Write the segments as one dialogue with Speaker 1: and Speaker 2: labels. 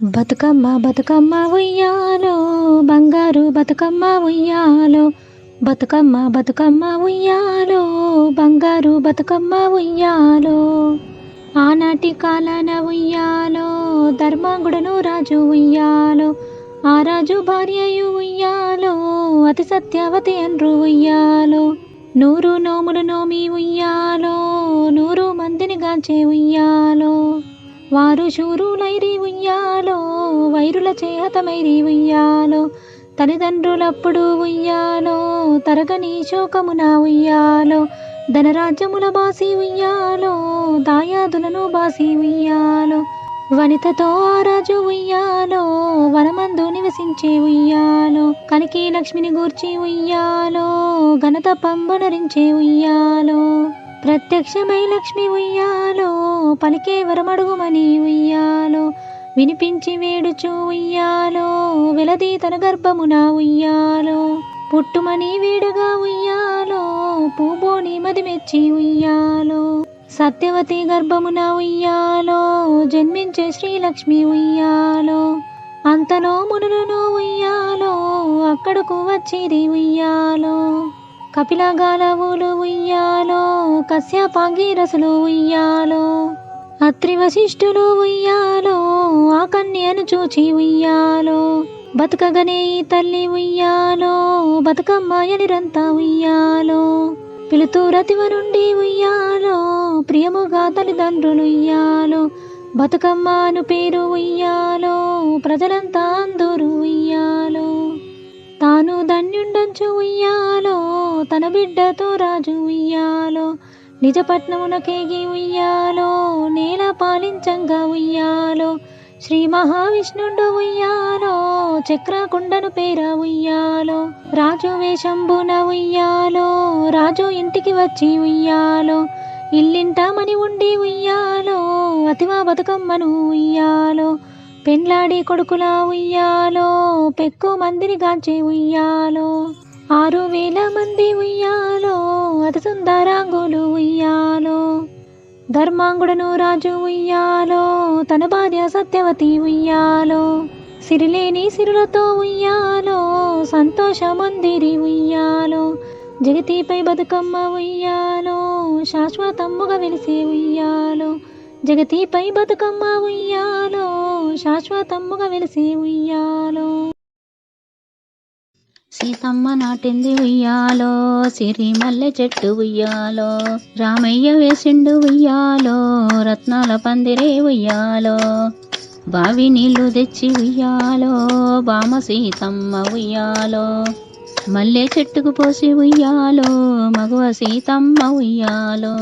Speaker 1: బతుకమ్మ బతుకమ్మ ఉయ్యాలో, బంగారు బతుకమ్మ ఉయ్యాలో. బతుకమ్మ బతుకమ్మ ఉయ్యాలో, బంగారు బతుకమ్మ ఉయ్యాలో. ఆనాటి కాలాన ఉయ్యాలో, ధర్మాంగుడను రాజు ఉయ్యాలో. ఆ రాజు భార్యయు ఉయ్యాలో, అతి సత్యవతి అన్రు ఉయ్యాలో. 100 నోములు నోమి ఉయ్యాలో, 100 మందిని గాంచే ఉయ్యాలో. వారు శూరులైరి ఉయ్యాలో, వైరుల చేహతమైరి ఉయ్యాలో. తల్లిదండ్రులప్పుడు ఉయ్యాలో, తరగని శోకమున ఉయ్యాలో. ధనరాజ్యముల బాసి ఉయ్యాలో, దాయాదులను బాసి ఉయ్యాలో. వనితతో ఆ రాజు ఉయ్యాలో, వనమందు నివసించే ఉయ్యాలో. కనికి లక్ష్మిని గూర్చి ఉయ్యాలో, ఘనత పంబనరించే ఉయ్యాలో. ప్రత్యక్షమై లక్ష్మి ఉయ్యాలో, పలికే వరమడుగుమని ఉయ్యాలో. వినిపించి వేడుచు ఉయ్యాలో, వెలది తన గర్భమున ఉయ్యాలో. పుట్టుమని వేడుగా ఉయ్యాలో, పూబోని మదిమెచ్చి ఉయ్యాలో. సత్యవతి గర్భమున ఉయ్యాలో, జన్మించే శ్రీలక్ష్మి ఉయ్యాలో. అంతలో మునులను ఉయ్యాలో, అక్కడకు వచ్చిరి ఉయ్యాలో. కపిలగాలవులు ఉయ్యాలో, కశ్యపాంగిరసులు ఉయ్యాలో. అత్రి వశిష్ఠులు ఉయ్యాలో, ఆ కన్యను చూచి ఉయ్యాలో. బతుకగనే ఈ తల్లి ఉయ్యాలో, బతుకమ్మాయనిరంతా ఉయ్యాలో. పిలుతూరతివ నుండి ఉయ్యాలో, ప్రియముగా తల్లిదండ్రులు ఉయ్యాలో. బతుకమ్మ అను పేరు ఉయ్యాలో, ప్రజలంతా అందరూ ఉయ్యాలో. తాను ధన్యుండంచు ఉయ్యాలో, తన బిడ్డతో రాజు ఉయ్యాలో. నిజపట్నమునకేగి ఉయ్యాలో, నేల పాలించంగా ఉయ్యాలో. శ్రీ మహావిష్ణుండు ఉయ్యాలో, చక్రకుండను పేర ఉయ్యాలో. రాజు వేషంబున ఉయ్యాలో, రాజు ఇంటికి వచ్చి ఉయ్యాలో. ఇల్లింట మని ఉండి ఉయ్యాలో, అతివా బతుకమ్మను ఉయ్యాలో. పెండ్లాడి కొడుకుల ఉయ్యాలో, పెక్కు మందిని గాంచే ఉయ్యాలో. 6,000 మంది ఉయ్యాలో, అతి సుందరాంగులు ఉయ్యాలో. ధర్మాంగుడను రాజు ఉయ్యాలో, తన భార్య సత్యవతి ఉయ్యాలో. సిరిలేని సిరులతో ఉయ్యాలో, సంతోషమందిరి ఉయ్యాలో. జగతిపై బతుకమ్మ ఉయ్యాలో, శాశ్వతమ్ముగా వెలిసే ఉయ్యాలో. జగతిపై బతుకమ్మ ఉయ్యాలో, శాశ్వతమ్ముగా వెలిసే ఉయ్యాలో. సీతమ్మ నాటింది ఉయ్యాలో, సిరిమల్లె చెట్టు ఉయ్యాలో. రామయ్య వేసిండు ఉయ్యాలో, రత్నాల పందిరే ఉయ్యాలో. బావి నీళ్లు తెచ్చి ఉయ్యాలో, బామ సీతమ్మ ఉయ్యాలో. మల్లె చెట్టుకు పోసి ఉయ్యాలో, మగువ సీతమ్మ ఉయ్యాలో.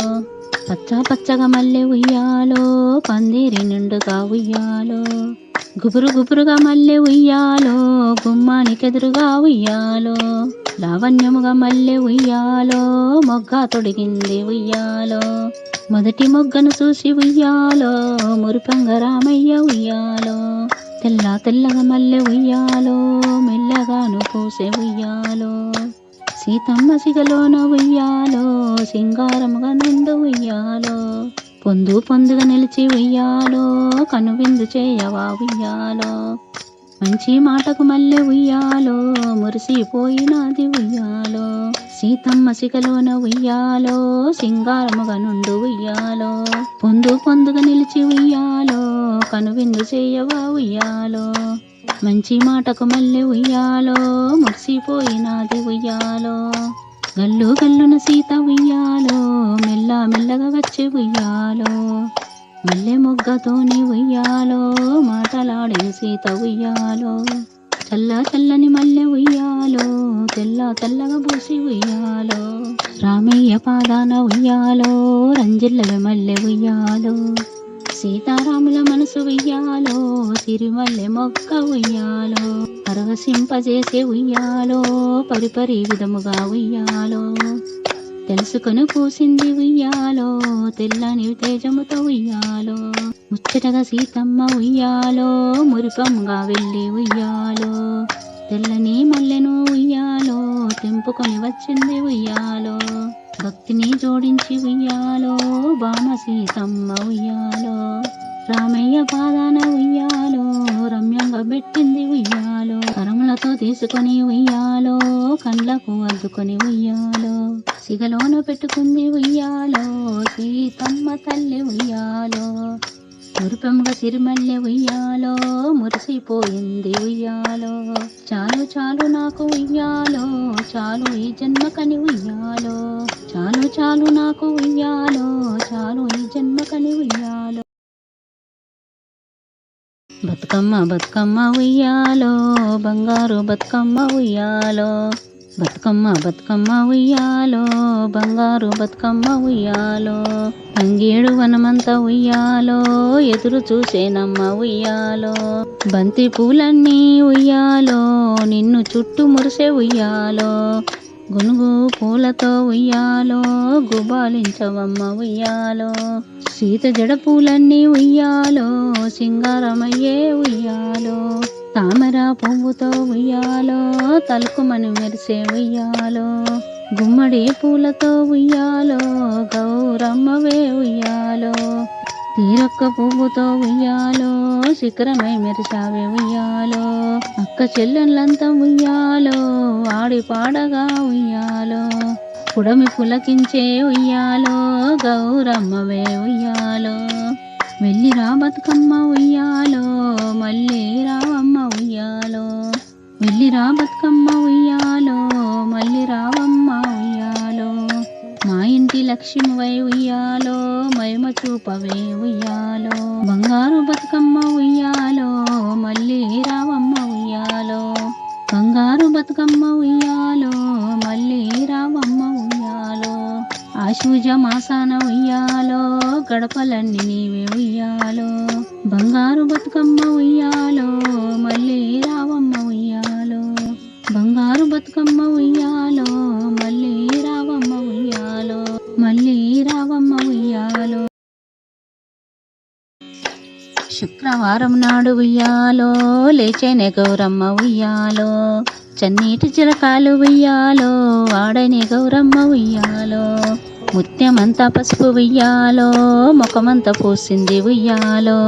Speaker 1: పచ్చ పచ్చగా మల్లె ఉయ్యాలో, పందిరి నిండుగా ఉయ్యాలో. గుబురు గుబురుగా మల్లె ఉయ్యాలో, గుమ్మానికెదురుగా ఉయ్యాలో. లావణ్యముగా మల్లె ఉయ్యాలో, మొగ్గ తొడిగింది ఉయ్యాలో. మొదటి మొగ్గను చూసి ఉయ్యాలో, మురిపంగ రామయ్య ఉయ్యాలో. తెల్ల తెల్లగా మల్లె ఉయ్యాలో, మెల్లగాను పూసే ఉయ్యాలో. సీతమ్మ సిగలోన ఉయ్యాలో, సింగారముగా నిండు ఉయ్యాలో. పొందు పొందుగా నిలిచి ఉయ్యాలో, కనువిందు చేయవా ఉయ్యాలో. మంచి మాటకు మల్లె ఉయ్యాలో, మురిసిపోయినది ఉయ్యాలో. సీతమ్మ సిగలోన ఉయ్యాలో, సింగారముగా నుండు ఉయ్యాలో. పొందు పొందుగా నిలిచి ఉయ్యాలో, కనువిందు చేయవా ఉయ్యాలో. మంచి మాటకు మల్లె ఉయ్యాలో, మురిసిపోయినది ఉయ్యాలో. గల్లు గల్లున సీత ఉయ్యాలో, మెల్ల మెల్లగా వచ్చి ఉయ్యాలో. మల్లె మొగ్గతోని ఉయ్యాలో, మాటలాడే సీత ఉయ్యాలో. చల్ల చల్లని మల్లె ఉయ్యాలో, తెల్ల తెల్లగా పూసి ఉయ్యాలో. రామయ్య పాదాన ఉయ్యాలో, రంజిల్లె మల్లె ఉయ్యాలో. సీతారాముల మనసు ఉయ్యాలో, సిరిమల్లె మొక్క ఉయ్యాలో. పరవశింపజేసే ఉయ్యాలో, పరిపరి విధముగా ఉయ్యాలో. తెలుసుకొని పూసింది ఉయ్యాలో, తెల్లని తేజముతో ఉయ్యాలో. ముచ్చటగా సీతమ్మ ఉయ్యాలో, మురిపంగా వెళ్ళి ఉయ్యాలో. తెల్లని మల్లెను ఉయ్యాలో, తెంపుకొని వచ్చింది ఉయ్యాలో. భక్తిని జోడించి ఉయ్యాలో, బామ సీతమ్మ ఉయ్యాలో. రామయ్య పాదాన ఉయ్యాలో, పెట్టింది ఉయ్యాలో, కరములతో తీసుకొని ఉయ్యాలో, కండ్లకు అద్దుకొని ఉయ్యాలో, సిగలోన పెట్టుకుంది ఉయ్యాలో, సీతమ్మ తల్లి ఉయ్యాలో, మురిపెంగ సిరిమల్లె ఉయ్యాలో, మురిసిపోయింది ఉయ్యాలో, చాలు చాలు నాకు ఉయ్యాలో, చాలు ఈ జన్మకని ఉయ్యాలో, చాలు చాలు నాకు ఉయ్యాలో, చాలు ఈ జన్మకని ఉయ్యాలో. బతుకమ్మ బతుకమ్మ ఉయ్యాలో, బంగారు బతుకమ్మ ఉయ్యాలో, బతుకమ్మ బతుకమ్మ ఉయ్యాలో, బంగారు బతుకమ్మ ఉయ్యాలో, తంగేడు వనమంత ఉయ్యాలో, ఎదురు చూసేనమ్మ ఉయ్యాలో, బంతి పూలన్నీ ఉయ్యాలో, నిన్ను చుట్టూ మురిసే ఉయ్యాలో, గునుగు పూలతో ఉయ్యాలో, గుబాలించవమ్మ ఉయ్యాలో, సీత జడ పూలన్నీ ఉయ్యాలో, సింగారమయ్యే ఉయ్యాలో, తామర పువ్వుతో ఉయ్యాలో, తలుకుమని మెరిసే ఉయ్యాలో, గుమ్మడి పూలతో ఉయ్యాలో, గౌరమ్మవే ఉయ్యాలో, తీరొక్క పువ్వుతో ఉయ్యాలో, శిఖరమై మెరిసావే ఉయ్యాలో, అక్క చెల్లెళ్ళంతా ఉయ్యాలో, ఆడి పాడగా ఉయ్యాలో, పుడమి పులకించే ఉయ్యాలో, గౌరమ్మవే ఉయ్యాలో, వెళ్ళిరా బతుకమ్మ ఉయ్యాలో, మళ్ళీ రావమ్మ ఉయ్యాలో, వెళ్ళిరా బతుకమ్మ ఉయ్యాలో, మళ్ళీ రావమ్మ ఉయ్యాలో, మా ఇంటి లక్ష్మివై ఉయ్యాలో, మహిమ చూపవే ఉయ్యాలో, బంగారు బతుకమ్మ ఉయ్యాలో, మళ్ళీ రావమ్మ ఉయ్యాలో, బంగారు బతుకమ్మ ఉయ్యాలో, మళ్ళీ రావమ్మ ఉయ్యాలో, ఆశూజ మాసాన ఉయ్యాలో, గడపలన్నీ నీవే ఉయ్యాలో, బంగారు బతుకమ్మ ఉయ్యాలో, మళ్ళీ రావమ్మ ఉయ్యాలో, బంగారు బతుకమ్మ ఉయ్యాలో, మళ్ళీ రావమ్మ ఉయ్యాలో, మళ్ళీ రావమ్మ ఉయ్యాలో. శుక్రవారం నాడు ఉయ్యాలో, లేచేనే గౌరమ్మ ఉయ్యాలో, చన్నీటి చిలకాలు ఉయ్యాలో, ఆడని గౌరమ్మ ఉయ్యాలో, ముత్యమంతా పసుపు ఉయ్యాలో, ముఖమంతా పూసింది ఉయ్యాలో,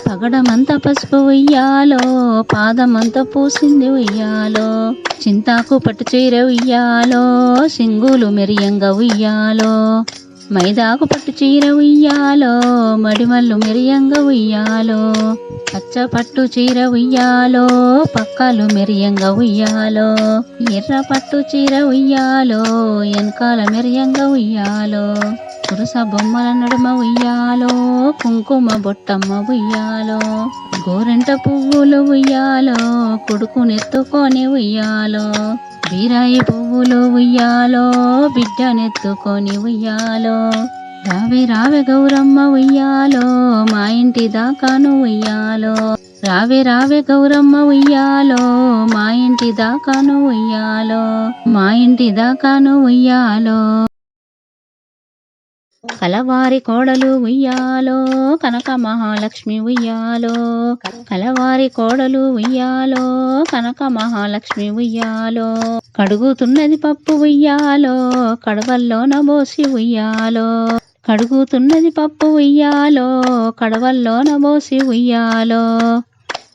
Speaker 1: పగడమంతా పసుపు ఉయ్యాలో, పాదమంతా పూసింది ఉయ్యాలో, చింతాకు పట్టు చీర ఉయ్యాలో, సింగులు మెరియంగా ఉయ్యాలో, మైదాకు పట్టు చీర ఉయ్యాలో, మడిమల్లు మెరియంగా ఉయ్యాలో, పచ్చ పట్టు చీర ఉయ్యాలో, పక్కలు మెరియంగా ఉయ్యాలో, ఎర్ర పట్టు చీర ఉయ్యాలో, వెనకాల మెరియంగా ఉయ్యాలో, పురుష బొమ్మల నడుమ ఉయ్యాలో, కుంకుమ బొట్టమ్మ ఉయ్యాలో, గోరెంట పువ్వులు ఉయ్యాలో, కొడుకునెత్తుకొని ఉయ్యాలో, బీరాయి పువ్వులు ఉయ్యాలో, బిడ్డనెత్తుకొని ఉయ్యాలో, రావే రావే గౌరమ్మ ఉయ్యాలో, మా ఇంటి దాకాను ఉయ్యాలో, రావే రావే గౌరమ్మ ఉయ్యాలో, మా ఇంటి దాకాను ఉయ్యాలో, మా ఇంటి దాకాను ఉయ్యాలో, కలవారి కోడలు ఉయ్యాలో, కనక మహాలక్ష్మి ఉయ్యాలో, కలవారి కోడలు ఉయ్యాలో, కనక మహాలక్ష్మి ఉయ్యాలో, కడుగుతున్నది పప్పు ఉయ్యాలో, కడవల్లోన బోసి ఉయ్యాలో, కడుగుతున్నది పప్పు ఉయ్యాలో, కడవల్లోన బోసి ఉయ్యాలో,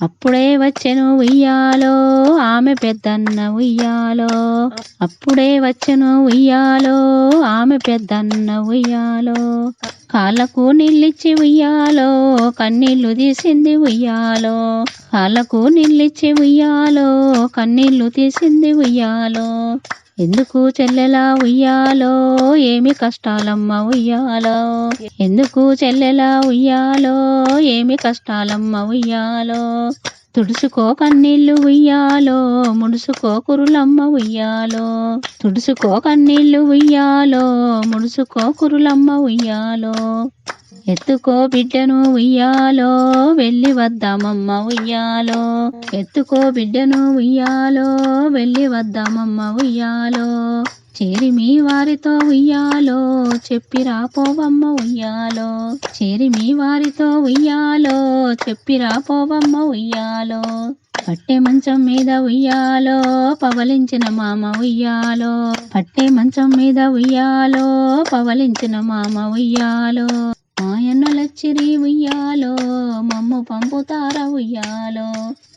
Speaker 1: అప్పుడే వచ్చెను ఉయ్యాలో, ఆమె పెద్దన్న ఉయ్యాలో, అప్పుడే వచ్చెను ఉయ్యాలో, ఆమె పెద్దన్న ఉయ్యాలో, కాళ్ళకు నీళ్ళిచ్చి ఉయ్యాలో, కన్నీళ్లు తీసింది ఉయ్యాలో, కాళ్ళకు నీళ్ళిచ్చి ఉయ్యాలో, కన్నీళ్లు తీసింది ఉయ్యాలో, ఎందుకు చెల్లెలా ఉయ్యాలో, ఏమి కష్టాలమ్మ ఉయ్యాలో, ఎందుకు చెల్లెలా ఉయ్యాలో, ఏమి కష్టాలమ్మ ఉయ్యాలో, తుడుచుకో కన్నీళ్లు ఉయ్యాలో, ముడుసుకో కురులమ్మ ఉయ్యాలో, తుడుచుకో కన్నీళ్లు ఉయ్యాలో, ముడుసుకో కురులమ్మ ఉయ్యాలో, ఎత్తుకో బిడ్డను ఉయ్యాలో, వెళ్ళి వద్దామమ్మ ఉయ్యాలో, ఎత్తుకో బిడ్డను ఉయ్యాలో, వెళ్ళి వద్దామమ్మ ఉయ్యాలో, చేరి మీ వారితో ఉయ్యాలో, చెప్పిరా పోవమ్మ ఉయ్యాలో, చేరి మీ వారితో ఉయ్యాలో, చెప్పిరా పోవమ్మ ఉయ్యాలో, పట్టే మంచం మీద ఉయ్యాలో, పవలించిన మామ ఉయ్యాలో, పట్టే మంచం మీద ఉయ్యాలో, పవలించిన మామ ఉయ్యాలో, మాయన్నలచ్చిరి ఉయ్యాలో, మమ్ము పంపుతార ఉయ్యాలో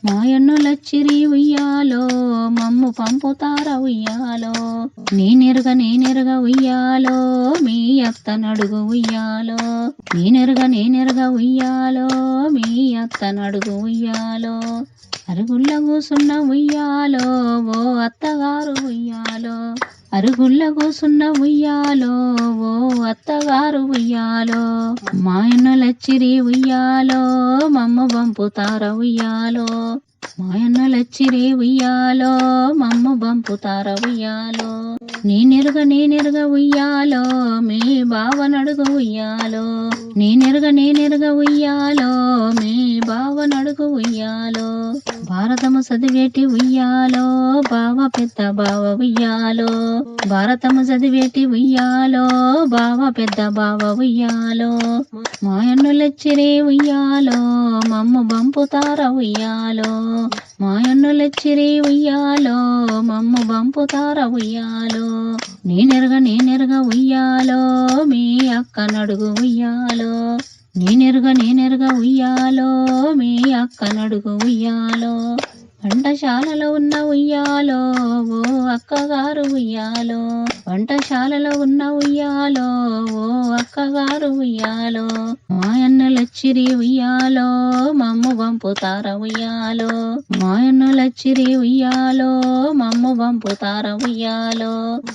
Speaker 1: మాయన్నులచ్చిరి ఉయ్యాలో మమ్ము పంపుతార ఉయ్యాలో నేనెరుగ ఉయ్యాలో మీ అత్త నడుగు ఉయ్యాలో నేనెరుగ ఉయ్యాలో మీ అత్త నడుగు ఉయ్యాలో అరుగుల్ల కూసున్న ఉయ్యాలో ఓ అత్తగారు ఉయ్యాలో అరుగుల్ల కూసున్న ఉయ్యాలో ఓ అత్తగారు ఉయ్యాలో మాయన్నలచ్చిరి ఉయ్యాలో మమ్మ పంపుతార ఉయ్యాలో మాయన్నలచ్చిరి ఉయ్యాలో మమ్మ పంపుతార ఉయ్యాలో నేనెరుగ ఉయ్యాలో మీ బావ నడుగు ఉయ్యాలో నేనెరుగ ఉయ్యాలో మీ బావ నడుగు ఉయ్యాలో భారతము చదివేటి ఉయ్యాలో బావ పెద్ద బావ ఉయ్యాలో భారతము చదివేటి ఉయ్యాలో బావ పెద్ద బావ ఉయ్యాలో మాయన్నులచ్చిరి ఉయ్యాలో మమ్ము బంపుతార ఉయ్యాలో మాయన్నులచ్చిరి ఉయ్యాలో మమ్ము బంపుతార ఉయ్యాలో నేనెరుగ ఉయ్యాలో మీ అక్క నడుగు ఉయ్యాలో నేనెరుగ ఉయ్యాలో మీ అక్క నడుగు ఉయ్యాలో వంటశాలలో ఉన్న ఉయ్యాలో ఓ అక్కగారు ఉయ్యాలో వంటశాలలో ఉన్న ఉయ్యాలో ఓ అక్కగారు ఉయ్యాలో మాయన్నలచ్చిరి ఉయ్యాలో మమ్ము పంపుతార ఉయ్యాలో మాయన్నలచ్చిరి ఉయ్యాలో మమ్ము పంపుతార ఉయ్యాలో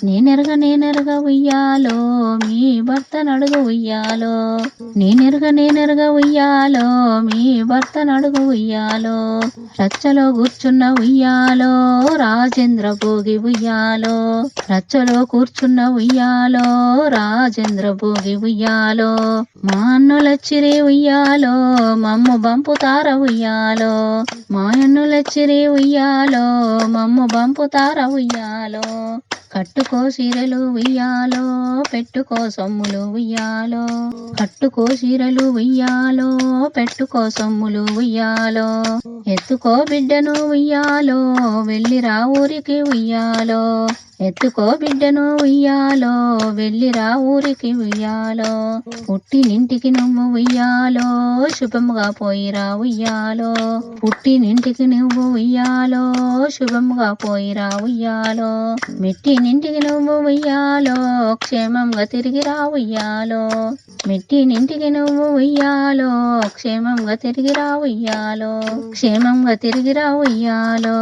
Speaker 1: నేనెరుగ ఉయ్యాలో మీ భర్త నడుగు ఉయ్యాలో నేనెరుగ ఉయ్యాలో మీ భర్త నడుగు ఉయ్యాలో రచ్చలో కూర్చున్న ఉయ్యాలో రాజేంద్ర భోగి ఉయ్యాలో రచ్చలో కూర్చున్న ఉయ్యాలో రాజేంద్ర భోగి ఉయ్యాలో మా అన్నులచ్చిరి ఉయ్యాలో మమ్ము బంపుతార ఉయ్యాలో మా అన్నులచ్చిరి ఉయ్యాలో మమ్ము బంపుతార ఉయ్యాలో కట్టుకో సీరలు ఉయ్యాలో పెట్టుకో సొమ్ములు ఉయ్యాలో కట్టుకో సీరలు ఉయ్యాలో పెట్టుకో సొమ్ములు ఉయ్యాలో ఎత్తుకో బిడ్డను ఉయ్యాలో వెళ్ళిరా ఊరికి ఉయ్యాలో ఎత్తుకో బిడ్డను ఉయ్యాలో వెళ్ళిరా ఊరికి ఉయ్యాలో పుట్టినింటికి నువ్వు ఉయ్యాలో శుభముగా పోయిరా ఉయ్యాలో పుట్టినింటికి నువ్వు ఉయ్యాలో శుభముగా పోయిరా ఉయ్యాలో మెట్టినింటికి నువ్వు ఉయ్యాలో క్షేమంగా తిరిగిరా ఉయ్యాలో మెట్టినింటికి నువ్వు ఉయ్యాలో క్షేమంగా తిరిగిరా ఉయ్యాలో క్షేమంగా తిరిగిరా ఉయ్యాలో